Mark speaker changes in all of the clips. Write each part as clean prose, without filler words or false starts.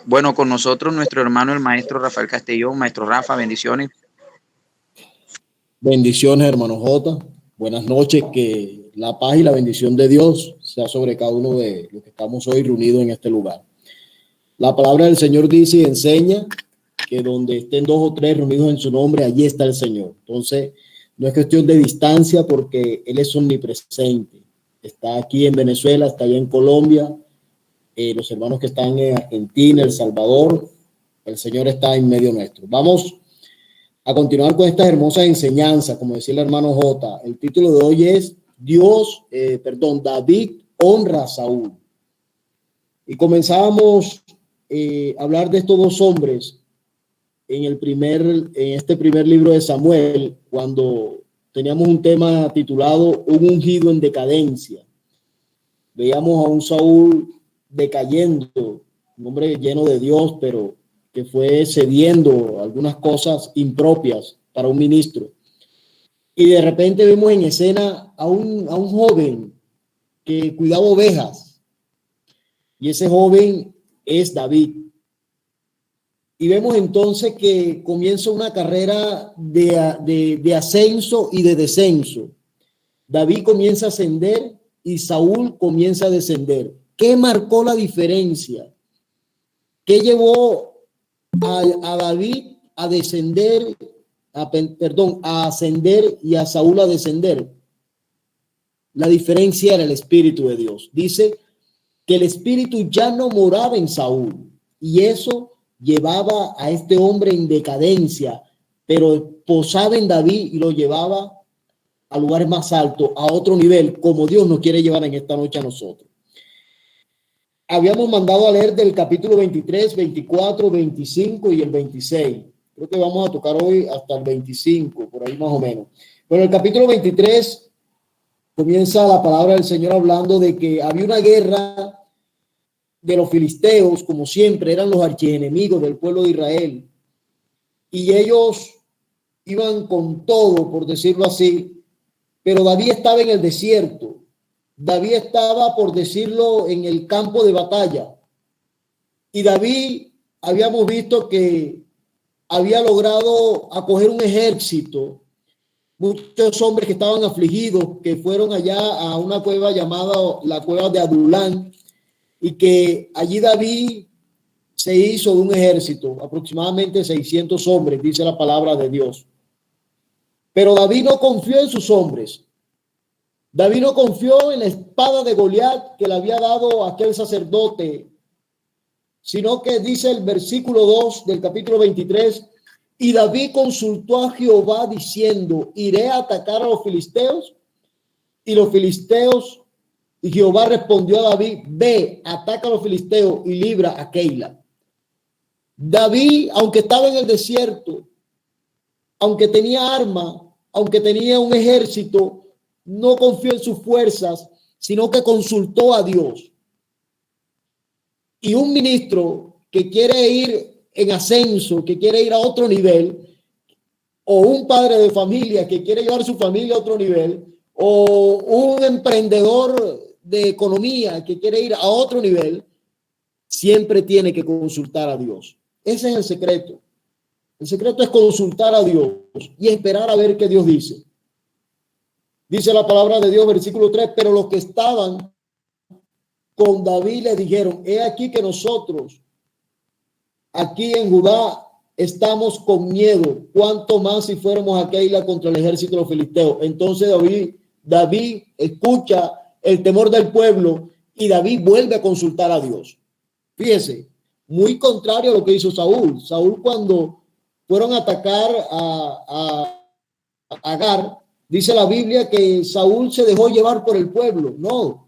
Speaker 1: Bueno, con nosotros nuestro hermano el maestro Rafael Castellón. Maestro Rafa, bendiciones.
Speaker 2: Bendiciones, hermano Jota. Buenas noches, que la paz y la bendición de Dios sea sobre cada uno de los que estamos hoy reunidos en este lugar. La palabra del Señor dice y enseña que donde estén dos o tres reunidos en su nombre, allí está el Señor. Entonces, no es cuestión de distancia porque Él es omnipresente. Está aquí en Venezuela, está allá en Colombia, los hermanos que están en Argentina, El Salvador, el Señor está en medio nuestro. Vamos a continuar con estas hermosas enseñanzas, como decía el hermano J. El título de hoy es David honra a Saúl. Y comenzábamos a hablar de estos dos hombres en este primer libro de Samuel, cuando teníamos un tema titulado Un ungido en decadencia. Veíamos a un Saúl decayendo, un hombre lleno de Dios, pero que fue cediendo algunas cosas impropias para un ministro. Y de repente vemos en escena a un joven que cuidaba ovejas. Y ese joven es David. Y vemos entonces que comienza una carrera de ascenso y de descenso. David comienza a ascender y Saúl comienza a descender. ¿Qué marcó la diferencia? ¿Qué llevó a David a descender, a ascender y a Saúl a descender? La diferencia era el Espíritu de Dios. Dice que el Espíritu ya no moraba en Saúl y eso llevaba a este hombre en decadencia, pero posaba en David y lo llevaba a lugares más altos, a otro nivel, como Dios nos quiere llevar en esta noche a nosotros. Habíamos mandado a leer del capítulo 23, 24, 25 y el 26. Creo que vamos a tocar hoy hasta el 25, por ahí más o menos. Bueno, el capítulo 23 comienza la palabra del Señor hablando de que había una guerra de los filisteos, como siempre, eran los archienemigos del pueblo de Israel. Y ellos iban con todo, por decirlo así, pero David estaba en el desierto. David estaba, por decirlo, en el campo de batalla. Y David, habíamos visto que había logrado acoger un ejército, muchos hombres que estaban afligidos, que fueron allá a una cueva llamada la cueva de Adulán, y que allí David se hizo de un ejército, aproximadamente 600 hombres, dice la palabra de Dios. Pero David no confió en sus hombres. David no confió en la espada de Goliat que le había dado aquel sacerdote, sino que dice el versículo 2 del capítulo 23, y David consultó a Jehová diciendo, ¿iré a atacar a los filisteos? Y Jehová respondió a David, ve, ataca a los filisteos y libra a Keila. David, aunque estaba en el desierto, aunque tenía arma, aunque tenía un ejército, no confió en sus fuerzas, sino que consultó a Dios. Y un ministro que quiere ir en ascenso, que quiere ir a otro nivel, o un padre de familia que quiere llevar su familia a otro nivel, o un emprendedor de economía que quiere ir a otro nivel, siempre tiene que consultar a Dios. Ese es el secreto. El secreto es consultar a Dios y esperar a ver qué Dios dice. Dice la palabra de Dios, versículo 3, pero los que estaban con David le dijeron, he aquí que nosotros aquí en Judá estamos con miedo, cuánto más si fuéramos a Keila contra el ejército de los filisteos. Entonces David escucha el temor del pueblo y David vuelve a consultar a Dios. Fíjese, muy contrario a lo que hizo Saúl. Saúl, cuando fueron a atacar a Agar, dice la Biblia que Saúl se dejó llevar por el pueblo. No,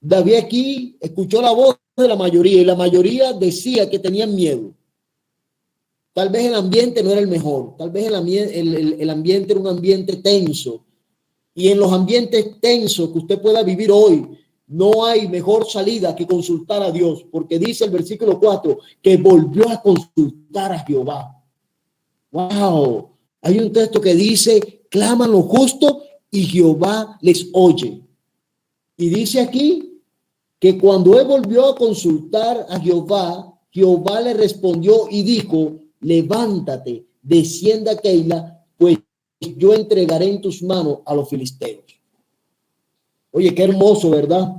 Speaker 2: David aquí escuchó la voz de la mayoría y la mayoría decía que tenían miedo. Tal vez el ambiente no era el mejor, tal vez el ambiente era un ambiente tenso. Y en los ambientes tensos que usted pueda vivir hoy, no hay mejor salida que consultar a Dios, porque dice el versículo 4 que volvió a consultar a Jehová. ¡Wow! Hay un texto que dice, claman los justos y Jehová les oye. Y dice aquí que cuando él volvió a consultar a Jehová, Jehová le respondió y dijo: levántate, descienda a Keila, pues yo entregaré en tus manos a los filisteos. Oye, qué hermoso, ¿verdad?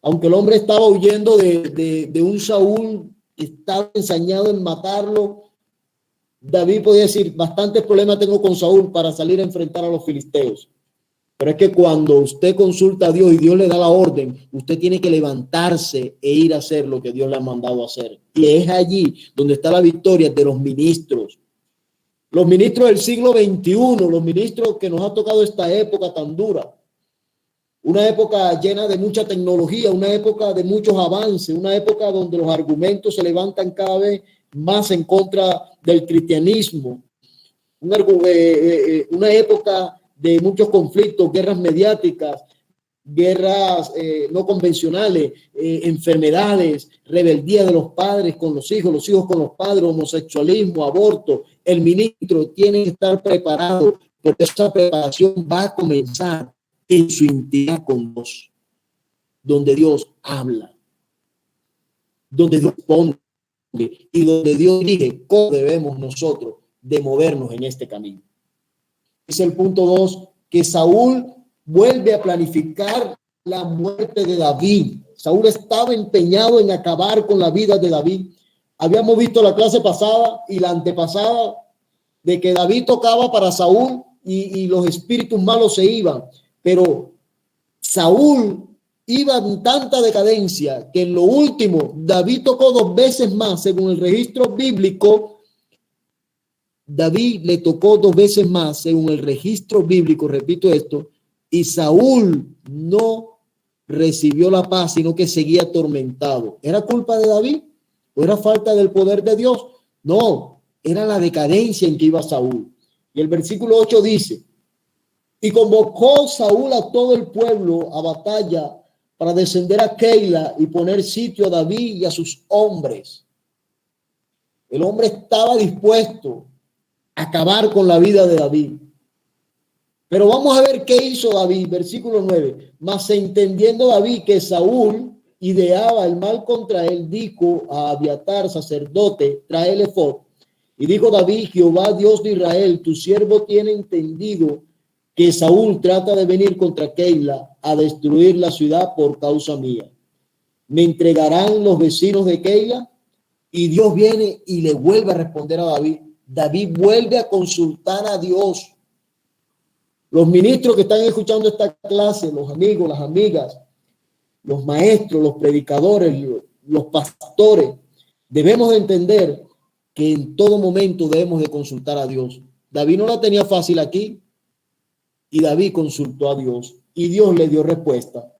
Speaker 2: Aunque el hombre estaba huyendo de un Saúl que estaba ensañado en matarlo, David podía decir: bastantes problemas tengo con Saúl para salir a enfrentar a los filisteos. Pero es que cuando usted consulta a Dios y Dios le da la orden, usted tiene que levantarse e ir a hacer lo que Dios le ha mandado a hacer. Y es allí donde está la victoria de los ministros. Los ministros del siglo XXI, los ministros que nos ha tocado esta época tan dura. Una época llena de mucha tecnología, una época de muchos avances, una época donde los argumentos se levantan cada vez más en contra del cristianismo. Una época de muchos conflictos, guerras mediáticas, guerras no convencionales, enfermedades, rebeldía de los padres con los hijos con los padres, homosexualismo, aborto. El ministro tiene que estar preparado, porque esa preparación va a comenzar en su intimidad con Dios, donde Dios habla, donde Dios pone y donde Dios dirige cómo debemos nosotros de movernos en este camino. Es el punto 2, que Saúl vuelve a planificar la muerte de David. Saúl estaba empeñado en acabar con la vida de David. Habíamos visto la clase pasada y la antepasada de que David tocaba para Saúl y los espíritus malos se iban. Pero Saúl iba en tanta decadencia que en lo último David tocó 2 veces más, según el registro bíblico. David le tocó 2 veces más, según el registro bíblico, repito esto, y Saúl no recibió la paz, sino que seguía atormentado. ¿Era culpa de David o era falta del poder de Dios? No, era la decadencia en que iba Saúl. Y el versículo 8 dice: y convocó Saúl a todo el pueblo a batalla para descender a Keila y poner sitio a David y a sus hombres. El hombre estaba dispuesto a acabar con la vida de David. Pero vamos a ver qué hizo David. Versículo 9. Mas entendiendo David que Saúl ideaba el mal contra él, dijo a Abiatar, sacerdote: trae el efod. Y dijo David: Jehová Dios de Israel, tu siervo tiene entendido que Saúl trata de venir contra Keila a destruir la ciudad por causa mía. ¿Me entregarán los vecinos de Keila? Y Dios viene y le vuelve a responder a David. David vuelve a consultar a Dios. Los ministros que están escuchando esta clase, los amigos, las amigas, los maestros, los predicadores, los pastores, debemos de entender que en todo momento debemos de consultar a Dios. David no la tenía fácil aquí y David consultó a Dios y Dios le dio respuesta.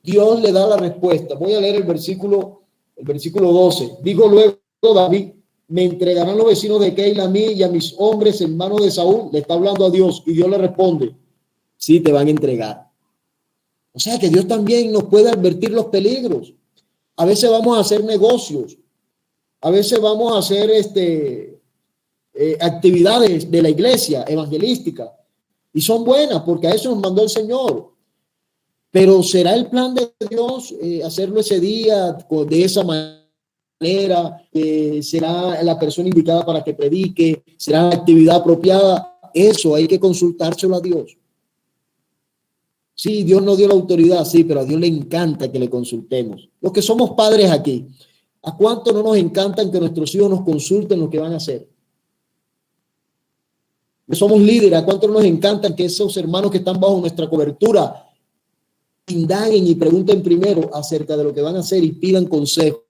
Speaker 2: Dios le da la respuesta. Voy a leer el versículo 12. Dijo luego David: me entregarán los vecinos de Keila a mí y a mis hombres en manos de Saúl. Le está hablando a Dios y Dios le responde: sí, te van a entregar. O sea que Dios también nos puede advertir los peligros. A veces vamos a hacer negocios, a veces vamos a hacer actividades de la iglesia evangelística y son buenas porque a eso nos mandó el Señor. Pero ¿será el plan de Dios hacerlo ese día de esa manera? ¿Será la persona indicada para que predique? ¿Será la actividad apropiada? Eso hay que consultárselo a Dios. Sí, Dios nos dio la autoridad, sí, pero a Dios le encanta que le consultemos. Los que somos padres aquí, ¿a cuánto no nos encantan que nuestros hijos nos consulten lo que van a hacer? Que somos líderes, ¿a cuánto no nos encantan que esos hermanos que están bajo nuestra cobertura indaguen y pregunten primero acerca de lo que van a hacer y pidan consejos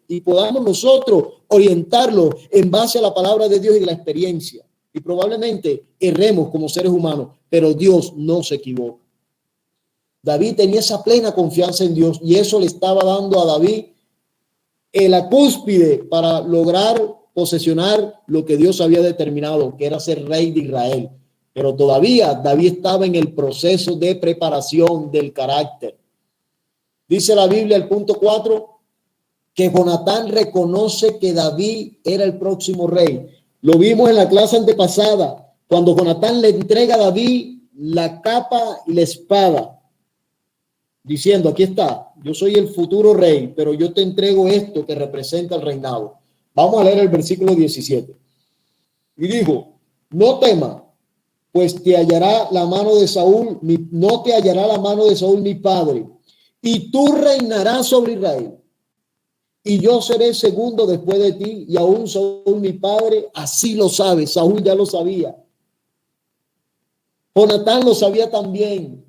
Speaker 2: y podamos nosotros orientarlos en base a la palabra de Dios y la experiencia? Y probablemente erremos como seres humanos, pero Dios no se equivoca. David tenía esa plena confianza en Dios y eso le estaba dando a David la cúspide para lograr posesionar lo que Dios había determinado, que era ser rey de Israel. Pero todavía David estaba en el proceso de preparación del carácter. Dice la Biblia, el punto 4, que Jonatán reconoce que David era el próximo rey. Lo vimos en la clase antepasada, cuando Jonatán le entrega a David la capa y la espada, diciendo: aquí está, yo soy el futuro rey, pero yo te entrego esto que representa el reinado. Vamos a leer el versículo 17. Y dijo, no temas, pues te hallará la mano de Saúl, no te hallará la mano de Saúl mi padre, y tú reinarás sobre Israel. Y yo seré segundo después de ti, y aún Saúl mi padre, así lo sabe. Saúl ya lo sabía. Jonatán lo sabía también.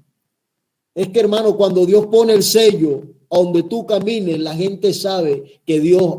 Speaker 2: Es que, hermano, cuando Dios pone el sello a donde tú camines, la gente sabe que Dios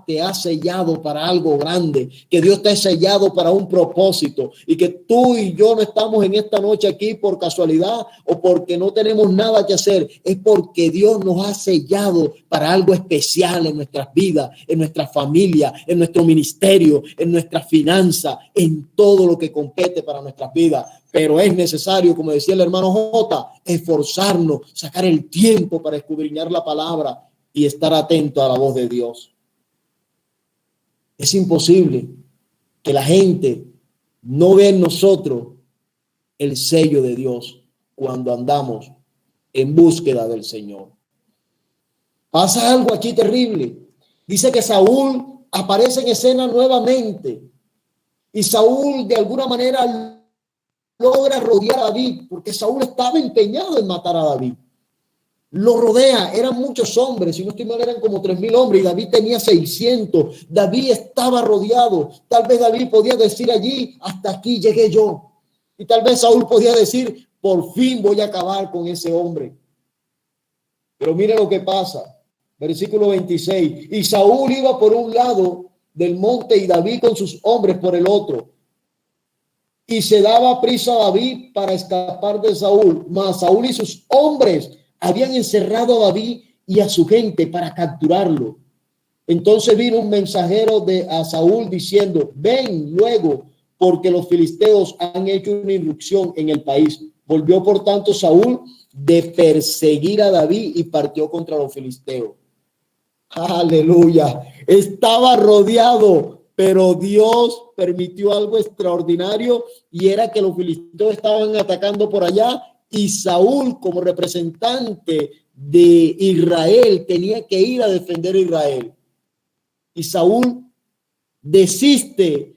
Speaker 2: te ha sellado para algo grande, que Dios te ha sellado para un propósito, y que tú y yo no estamos en esta noche aquí por casualidad o porque no tenemos nada que hacer. Es porque Dios nos ha sellado para algo especial en nuestras vidas, en nuestra familia, en nuestro ministerio, en nuestra finanza, en todo lo que compete para nuestras vidas. Pero es necesario, como decía el hermano J, esforzarnos, sacar el tiempo para escudriñar la palabra y estar atento a la voz de Dios. Es imposible que la gente no vea en nosotros el sello de Dios cuando andamos en búsqueda del Señor. Pasa algo aquí terrible. Dice que Saúl aparece en escena nuevamente, y Saúl de alguna manera logra rodear a David, porque Saúl estaba empeñado en matar a David. Lo rodea, eran muchos hombres, si no estoy mal eran como 3,000 hombres, y David tenía 600. David estaba rodeado. Tal vez David podía decir allí, hasta aquí llegué yo. Y tal vez Saúl podía decir, por fin voy a acabar con ese hombre. Pero mire lo que pasa. Versículo 26. Y Saúl iba por un lado del monte y David con sus hombres por el otro. Y se daba prisa a David para escapar de Saúl, mas Saúl y sus hombres habían encerrado a David y a su gente para capturarlo. Entonces vino un mensajero a Saúl diciendo, ven luego, porque los filisteos han hecho una irrupción en el país. Volvió por tanto Saúl de perseguir a David y partió contra los filisteos. Aleluya. Estaba rodeado, pero Dios permitió algo extraordinario, y era que los filisteos estaban atacando por allá, y Saúl, como representante de Israel, tenía que ir a defender a Israel. Y Saúl desiste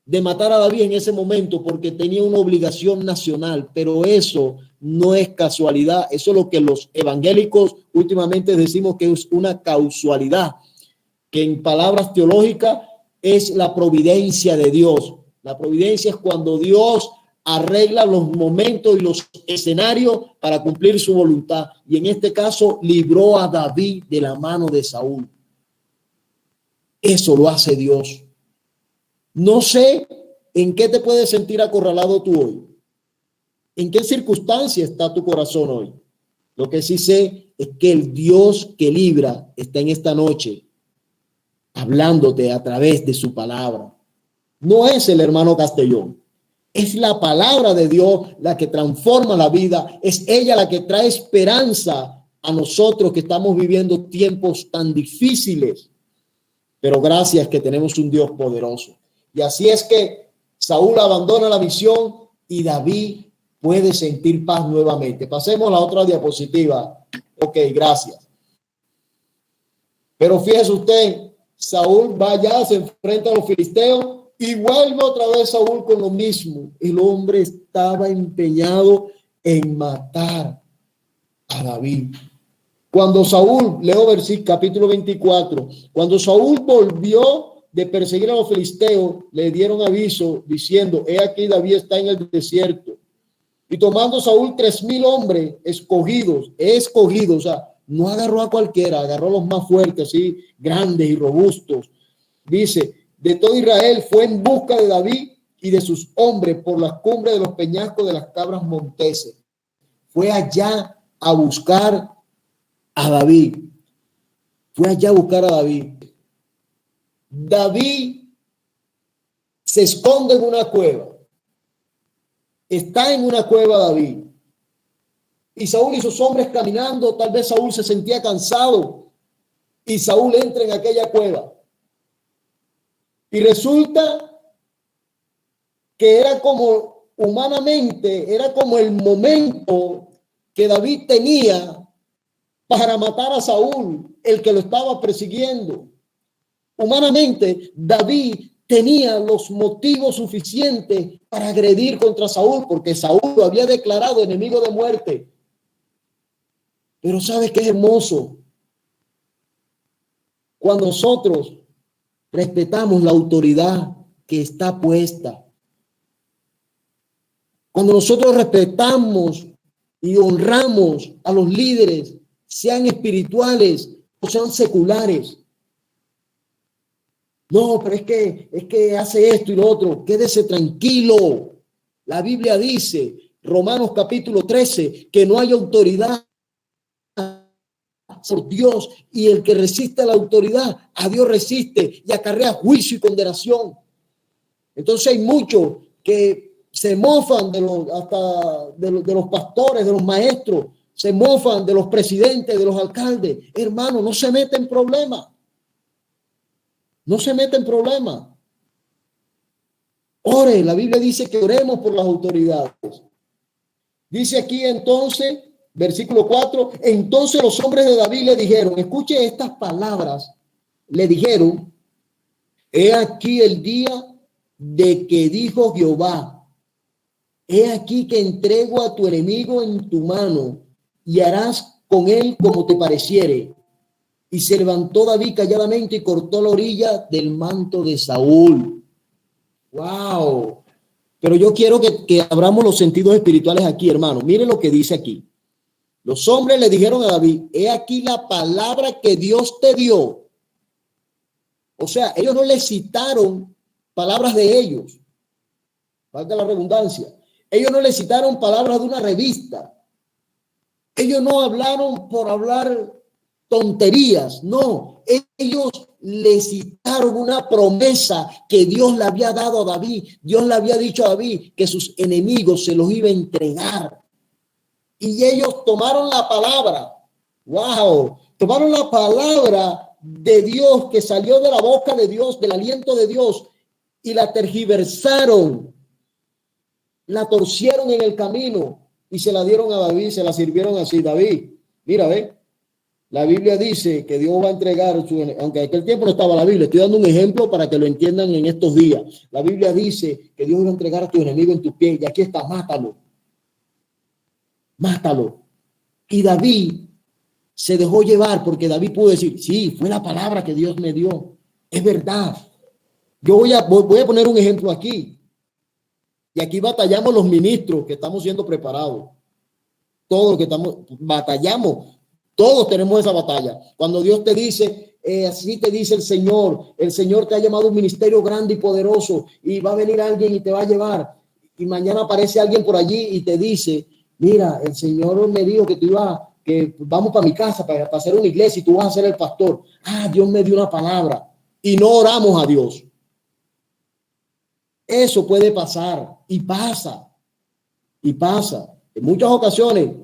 Speaker 2: de matar a David en ese momento porque tenía una obligación nacional, pero eso no es casualidad. Eso es lo que los evangélicos últimamente decimos que es una causalidad, que en palabras teológicas es la providencia de Dios. La providencia es cuando Dios arregla los momentos y los escenarios para cumplir su voluntad. Y en este caso libró a David de la mano de Saúl. Eso lo hace Dios. No sé en qué te puedes sentir acorralado tú hoy. ¿En qué circunstancia está tu corazón hoy? Lo que sí sé es que el Dios que libra está en esta noche hablándote a través de su palabra. No es el hermano Castellón. Es la palabra de Dios la que transforma la vida. Es ella la que trae esperanza a nosotros que estamos viviendo tiempos tan difíciles. Pero gracias que tenemos un Dios poderoso. Y así es que Saúl abandona la visión y David puede sentir paz nuevamente. Pasemos a la otra diapositiva. Ok, gracias. Pero fíjese usted, Saúl va allá, se enfrenta a los filisteos y vuelve otra vez Saúl con lo mismo. El hombre estaba empeñado en matar a David. Cuando Saúl, leo versículo capítulo 24, cuando Saúl volvió de perseguir a los filisteos, le dieron aviso diciendo, he aquí David está en el desierto. Y tomando Saúl 3,000 hombres escogidos, o sea, no agarró a cualquiera, agarró a los más fuertes, así, grandes y robustos. Dice, de todo Israel fue en busca de David y de sus hombres por las cumbres de los peñascos de las cabras monteses. Fue allá a buscar a David. Fue allá a buscar a David. David se esconde en una cueva. Está en una cueva David. Y Saúl y sus hombres caminando, tal vez Saúl se sentía cansado. Y Saúl entra en aquella cueva. Y resulta que era como humanamente, era como el momento que David tenía para matar a Saúl, el que lo estaba persiguiendo. Humanamente, David tenía los motivos suficientes para agredir contra Saúl, porque Saúl lo había declarado enemigo de muerte. Pero ¿sabes qué es hermoso? Cuando nosotros respetamos la autoridad que está puesta, cuando nosotros respetamos y honramos a los líderes, sean espirituales o sean seculares. No, pero es que hace esto y lo otro. Quédese tranquilo. La Biblia dice, Romanos capítulo 13, que no hay autoridad por Dios, y el que resiste a la autoridad, a Dios resiste y acarrea juicio y condenación. Entonces hay muchos que se mofan de los pastores, de los maestros, se mofan de los presidentes, de los alcaldes. Hermano, no se mete en problemas. No se mete en problemas. Ore, la Biblia dice que oremos por las autoridades. Dice aquí entonces, versículo 4, entonces los hombres de David le dijeron, escuche estas palabras, le dijeron, he aquí el día de que dijo Jehová, he aquí que entrego a tu enemigo en tu mano y harás con él como te pareciere. Y se levantó David calladamente y cortó la orilla del manto de Saúl. ¡Wow! Pero yo quiero que abramos los sentidos espirituales aquí, hermano. Miren lo que dice aquí. Los hombres le dijeron a David, he aquí la palabra que Dios te dio. O sea, ellos no le citaron palabras de ellos. Valga la redundancia. Ellos no le citaron palabras de una revista. Ellos no hablaron por hablar tonterías, no, ellos le citaron una promesa que Dios le había dado a David. Dios le había dicho a David que sus enemigos se los iba a entregar. Y ellos tomaron la palabra, wow, tomaron la palabra de Dios que salió de la boca de Dios, del aliento de Dios, y la tergiversaron, la torcieron en el camino y se la dieron a David, se la sirvieron así. David, mira, ve. La Biblia dice que Dios va a entregar, aunque en aquel tiempo no estaba la Biblia, estoy dando un ejemplo para que lo entiendan en estos días. La Biblia dice que Dios va a entregar a tu enemigo en tus pies y aquí está, mátalo. Mátalo. Y David se dejó llevar porque David pudo decir, sí, fue la palabra que Dios me dio. Es verdad. Yo voy a poner un ejemplo aquí. Y aquí batallamos los ministros que estamos siendo preparados. Todos los que batallamos. Todos tenemos esa batalla. Cuando Dios te dice, así te dice el Señor te ha llamado a un ministerio grande y poderoso y va a venir alguien y te va a llevar. Y mañana aparece alguien por allí y te dice, mira, el Señor me dijo que vamos para mi casa para hacer una iglesia y tú vas a ser el pastor. Ah, Dios me dio una palabra y no oramos a Dios. Eso puede pasar y pasa. En muchas ocasiones.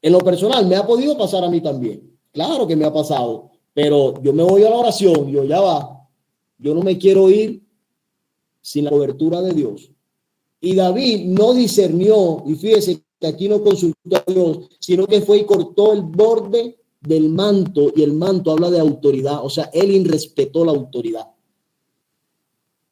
Speaker 2: En lo personal, me ha podido pasar a mí también. Claro que me ha pasado, pero yo me voy a la oración, yo ya va. Yo no me quiero ir sin la cobertura de Dios. Y David no discernió, y fíjese que aquí no consultó a Dios, sino que fue y cortó el borde del manto, y el manto habla de autoridad, o sea, él irrespetó la autoridad.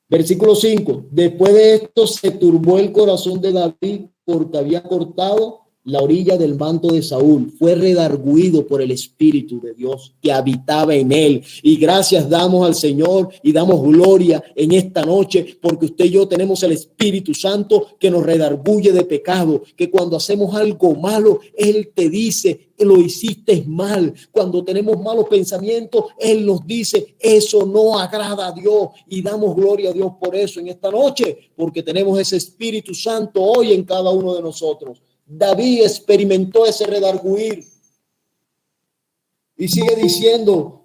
Speaker 2: Versículo 5, después de esto se turbó el corazón de David porque había cortado la orilla del manto de Saúl, fue redarguido por el Espíritu de Dios que habitaba en él. Y gracias damos al Señor y damos gloria en esta noche porque usted y yo tenemos el Espíritu Santo que nos redarguye de pecado, que cuando hacemos algo malo, Él te dice, lo hiciste mal. Cuando tenemos malos pensamientos, Él nos dice, eso no agrada a Dios, y damos gloria a Dios por eso en esta noche, porque tenemos ese Espíritu Santo hoy en cada uno de nosotros. David experimentó ese redarguir y sigue diciendo,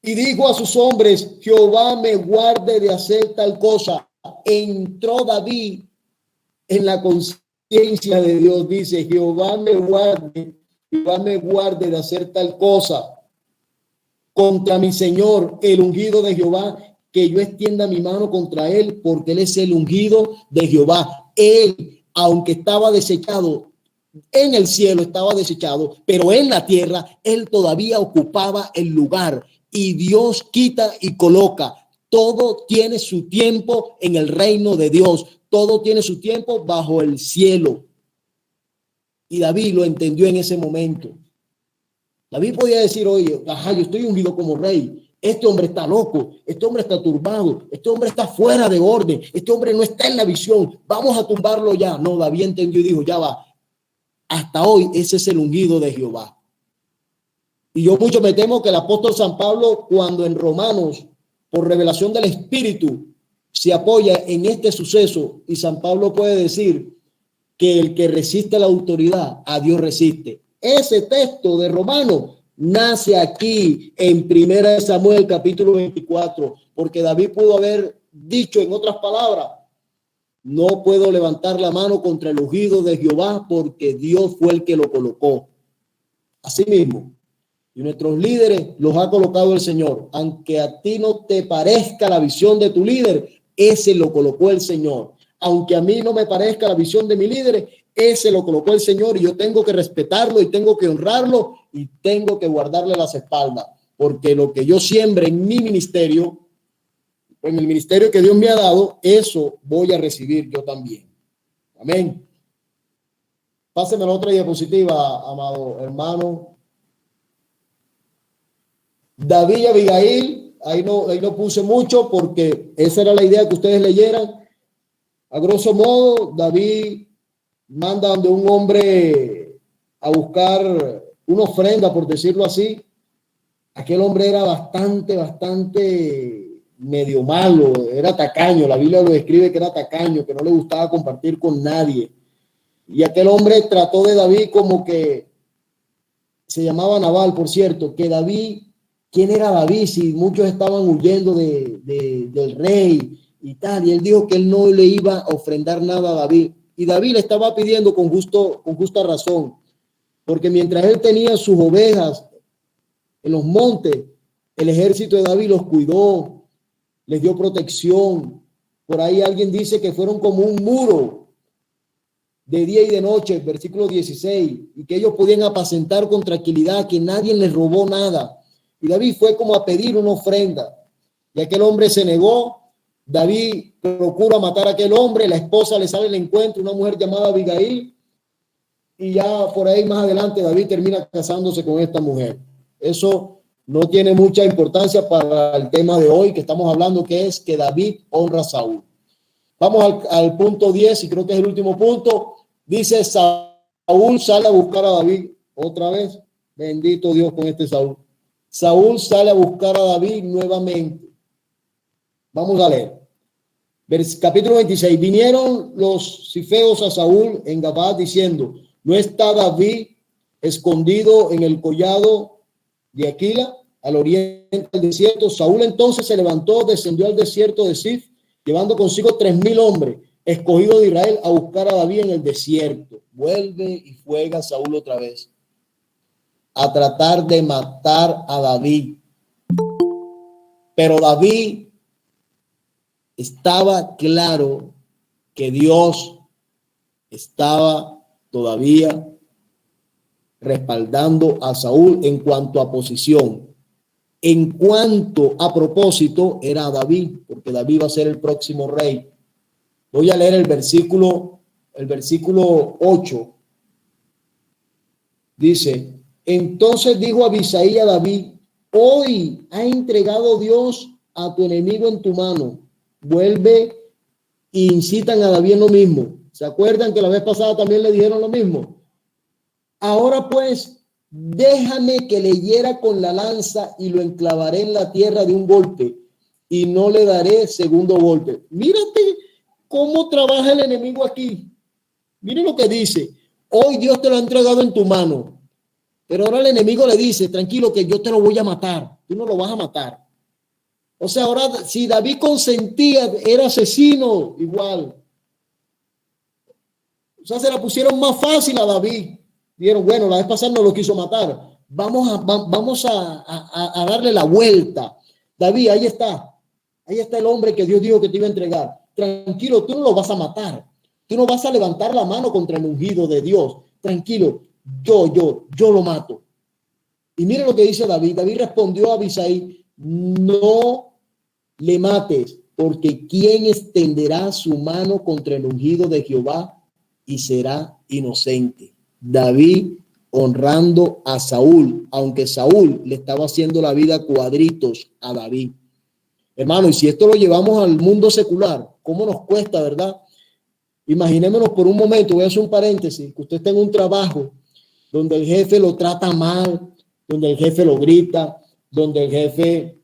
Speaker 2: y dijo a sus hombres, Jehová me guarde de hacer tal cosa. Entró David en la conciencia de Dios, dice, Jehová me guarde de hacer tal cosa contra mi Señor, el ungido de Jehová, que yo extienda mi mano contra él, porque él es el ungido de Jehová. Él, aunque estaba desechado, En el cielo estaba desechado, pero en la tierra él todavía ocupaba el lugar. Y Dios quita y coloca. Todo tiene su tiempo en el reino de Dios. Todo tiene su tiempo bajo el cielo. Y David lo entendió en ese momento. David podía decir, oye, ajá, yo estoy ungido como rey. Este hombre está loco, este hombre está turbado, este hombre está fuera de orden, este hombre no está en la visión, vamos a tumbarlo ya. No, David entendió y dijo, ya va, hasta hoy ese es el ungido de Jehová. Y yo mucho me temo que el apóstol San Pablo, cuando en Romanos, por revelación del Espíritu, se apoya en este suceso, y San Pablo puede decir que el que resiste la autoridad, a Dios resiste. Ese texto de Romanos nace aquí en 1 Samuel capítulo 24, porque David pudo haber dicho en otras palabras, no puedo levantar la mano contra el ungido de Jehová porque Dios fue el que lo colocó. Así mismo, y nuestros líderes los ha colocado el Señor. Aunque a ti no te parezca la visión de tu líder, ese lo colocó el Señor. Aunque a mí no me parezca la visión de mi líder, ese lo colocó el Señor y yo tengo que respetarlo y tengo que honrarlo y tengo que guardarle las espaldas, porque lo que yo siembre en mi ministerio, en el ministerio que Dios me ha dado, eso voy a recibir yo también. Amén. Páseme la otra diapositiva, amado hermano. David y Abigail, ahí no puse mucho porque esa era la idea que ustedes leyeran. A grosso modo, David manda donde un hombre a buscar una ofrenda, por decirlo así. Aquel hombre era bastante medio malo, era tacaño. La Biblia lo describe que era tacaño, que no le gustaba compartir con nadie. Y aquel hombre trató de David como que se llamaba Nabal, por cierto, que David, ¿quién era David? Si muchos estaban huyendo del rey y tal, y él dijo que él no le iba a ofrendar nada a David. Y David le estaba pidiendo con justa razón, porque mientras él tenía sus ovejas en los montes, el ejército de David los cuidó, les dio protección. Por ahí alguien dice que fueron como un muro de día y de noche, versículo 16, y que ellos podían apacentar con tranquilidad, que nadie les robó nada. Y David fue como a pedir una ofrenda, y aquel hombre se negó. David procura matar a aquel hombre, la esposa le sale al encuentro, una mujer llamada Abigail, y ya por ahí más adelante David termina casándose con esta mujer. Eso no tiene mucha importancia para el tema de hoy que estamos hablando, que es que David honra a Saúl. Vamos al punto 10 y creo que es el último punto. Dice, Saúl sale a buscar a David otra vez. Bendito Dios con este Saúl. Saúl sale a buscar a David nuevamente. Vamos a leer. Capítulo 26. Vinieron los cifeos a Saúl en Gabá diciendo, ¿no está David escondido en el collado de Aquila, al oriente del desierto? Saúl entonces se levantó, descendió al desierto de Sif, llevando consigo 3,000 hombres, escogidos de Israel, a buscar a David en el desierto. Vuelve y juega Saúl otra vez a tratar de matar a David. Pero David estaba claro que Dios estaba todavía respaldando a Saúl en cuanto a posición. En cuanto a propósito, era David, porque David va a ser el próximo rey. Voy a leer el versículo 8. Dice, entonces dijo Abisai a David, hoy ha entregado Dios a tu enemigo en tu mano. Vuelve e incitan a David en lo mismo. ¿Se acuerdan que la vez pasada también le dijeron lo mismo? Ahora pues, déjame que le hiera con la lanza y lo enclavaré en la tierra de un golpe y no le daré segundo golpe. Mírate cómo trabaja el enemigo aquí. Mire lo que dice. Hoy Dios te lo ha entregado en tu mano. Pero ahora el enemigo le dice, tranquilo que yo te lo voy a matar. Tú no lo vas a matar. O sea, ahora si David consentía, era asesino igual. O sea, se la pusieron más fácil a David. Dijeron, bueno, la vez pasada no lo quiso matar. Vamos a darle la vuelta. David, ahí está. Ahí está el hombre que Dios dijo que te iba a entregar. Tranquilo, tú no lo vas a matar. Tú no vas a levantar la mano contra el ungido de Dios. tranquilo, yo lo mato. Y mire lo que dice David. David respondió a Abisai, no le mates, porque ¿quién extenderá su mano contra el ungido de Jehová y será inocente? David honrando a Saúl, aunque Saúl le estaba haciendo la vida cuadritos a David. Hermano, y si esto lo llevamos al mundo secular, ¿cómo nos cuesta, verdad? Imaginémonos por un momento, voy a hacer un paréntesis, que usted está en un trabajo donde el jefe lo trata mal, donde el jefe lo grita, donde el jefe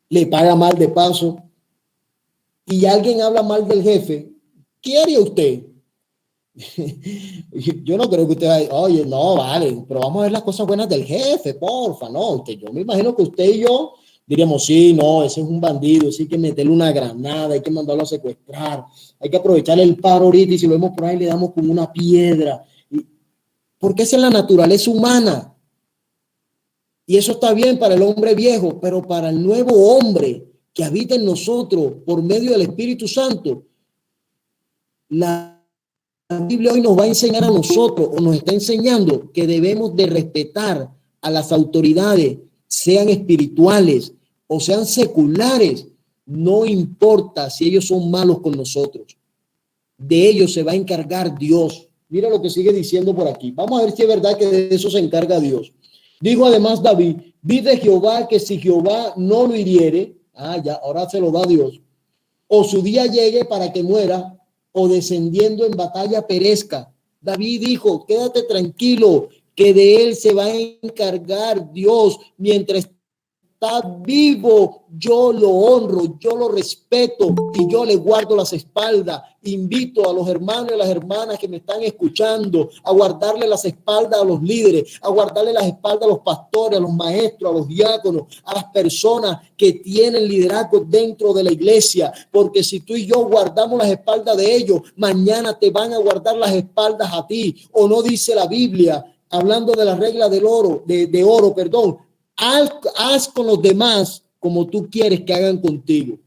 Speaker 2: le paga mal de paso, y alguien habla mal del jefe, ¿qué haría usted? Yo no creo que usted vaya, oye, no, vale, pero vamos a ver las cosas buenas del jefe, porfa, no, yo me imagino que usted y yo diríamos, sí, no, ese es un bandido, sí hay que meterle una granada, hay que mandarlo a secuestrar, hay que aprovecharle el paro ahorita y si lo vemos por ahí le damos como una piedra, porque esa es la naturaleza humana. Y eso está bien para el hombre viejo, pero para el nuevo hombre que habita en nosotros por medio del Espíritu Santo, la Biblia hoy nos va a enseñar a nosotros, o nos está enseñando, que debemos de respetar a las autoridades, sean espirituales o sean seculares. No importa si ellos son malos con nosotros. De ellos se va a encargar Dios. Mira lo que sigue diciendo por aquí. Vamos a ver si es verdad que de eso se encarga Dios. Dijo además David, vi de Jehová que si Jehová no lo hiriere, ya, ahora se lo da Dios, o su día llegue para que muera, o descendiendo en batalla perezca. David dijo, quédate tranquilo, que de él se va a encargar Dios. Mientras está vivo, yo lo honro, yo lo respeto y yo le guardo las espaldas. Invito a los hermanos y a las hermanas que me están escuchando a guardarle las espaldas a los líderes, a guardarle las espaldas a los pastores, a los maestros, a los diáconos, a las personas que tienen liderazgo dentro de la iglesia, porque si tú y yo guardamos las espaldas de ellos, mañana te van a guardar las espaldas a ti. O no dice la Biblia, hablando de la regla del oro, de oro, perdón, haz con los demás como tú quieres que hagan contigo.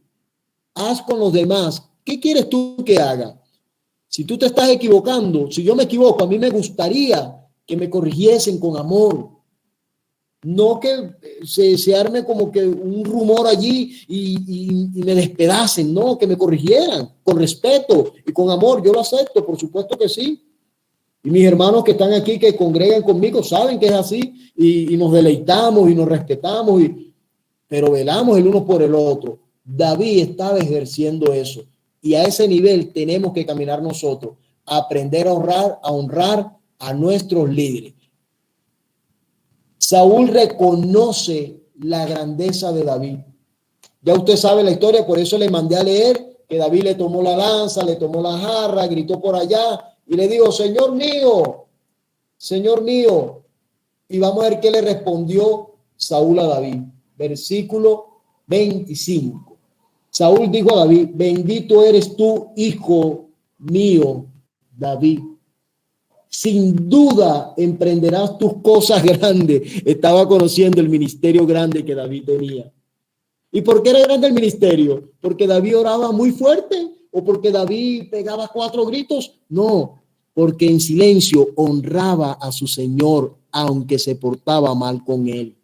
Speaker 2: Haz con los demás. ¿Qué quieres tú que haga? Si tú te estás equivocando, si yo me equivoco, a mí me gustaría que me corrigiesen con amor. No que se arme como que un rumor allí y me despedacen. No, que me corrigieran con respeto y con amor. Yo lo acepto, por supuesto que sí. Y mis hermanos que están aquí, que congregan conmigo, saben que es así y nos deleitamos y nos respetamos, pero velamos el uno por el otro. David estaba ejerciendo eso y a ese nivel tenemos que caminar nosotros, aprender a honrar a nuestros líderes. Saúl reconoce la grandeza de David. Ya usted sabe la historia, por eso le mandé a leer que David le tomó la lanza, le tomó la jarra, gritó por allá y le dijo, Señor mío. Y vamos a ver qué le respondió Saúl a David. Versículo 25. Saúl dijo a David, bendito eres tú, hijo mío, David. Sin duda emprenderás tus cosas grandes. Estaba conociendo el ministerio grande que David tenía. ¿Y por qué era grande el ministerio? ¿Porque David oraba muy fuerte? ¿O porque David pegaba 4 gritos? No, porque en silencio honraba a su Señor, aunque se portaba mal con él.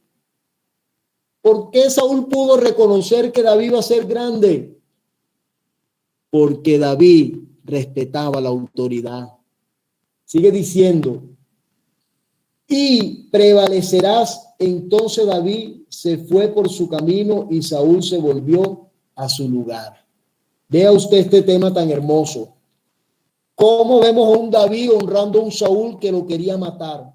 Speaker 2: ¿Por qué Saúl pudo reconocer que David iba a ser grande? Porque David respetaba la autoridad. Sigue diciendo, y prevalecerás. Entonces David se fue por su camino y Saúl se volvió a su lugar. Vea usted este tema tan hermoso. ¿Cómo vemos a un David honrando a un Saúl que lo quería matar?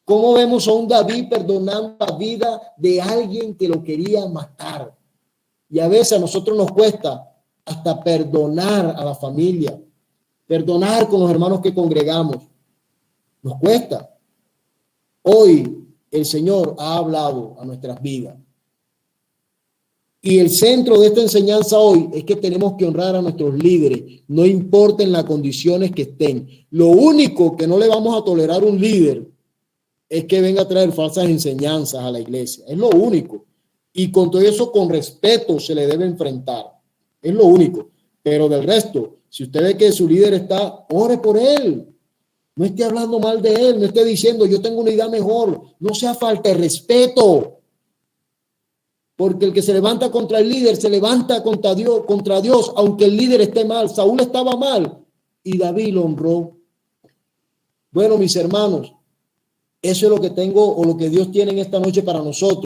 Speaker 2: ¿Cómo vemos a un David perdonando la vida de alguien que lo quería matar? Y a veces a nosotros nos cuesta hasta perdonar a la familia, perdonar con los hermanos que congregamos. Nos cuesta. Hoy el Señor ha hablado a nuestras vidas. Y el centro de esta enseñanza hoy es que tenemos que honrar a nuestros líderes, no importen las condiciones que estén. Lo único que no le vamos a tolerar a un líder es que venga a traer falsas enseñanzas a la iglesia. Es lo único. Y con todo eso, con respeto, se le debe enfrentar. Es lo único. Pero del resto, si usted ve que su líder está, ore por él. No esté hablando mal de él, no esté diciendo yo tengo una idea mejor. No sea falta de respeto. Porque el que se levanta contra el líder se levanta contra Dios, aunque el líder esté mal. Saúl estaba mal y David lo honró. Bueno, mis hermanos, eso es lo que tengo o lo que Dios tiene en esta noche para nosotros.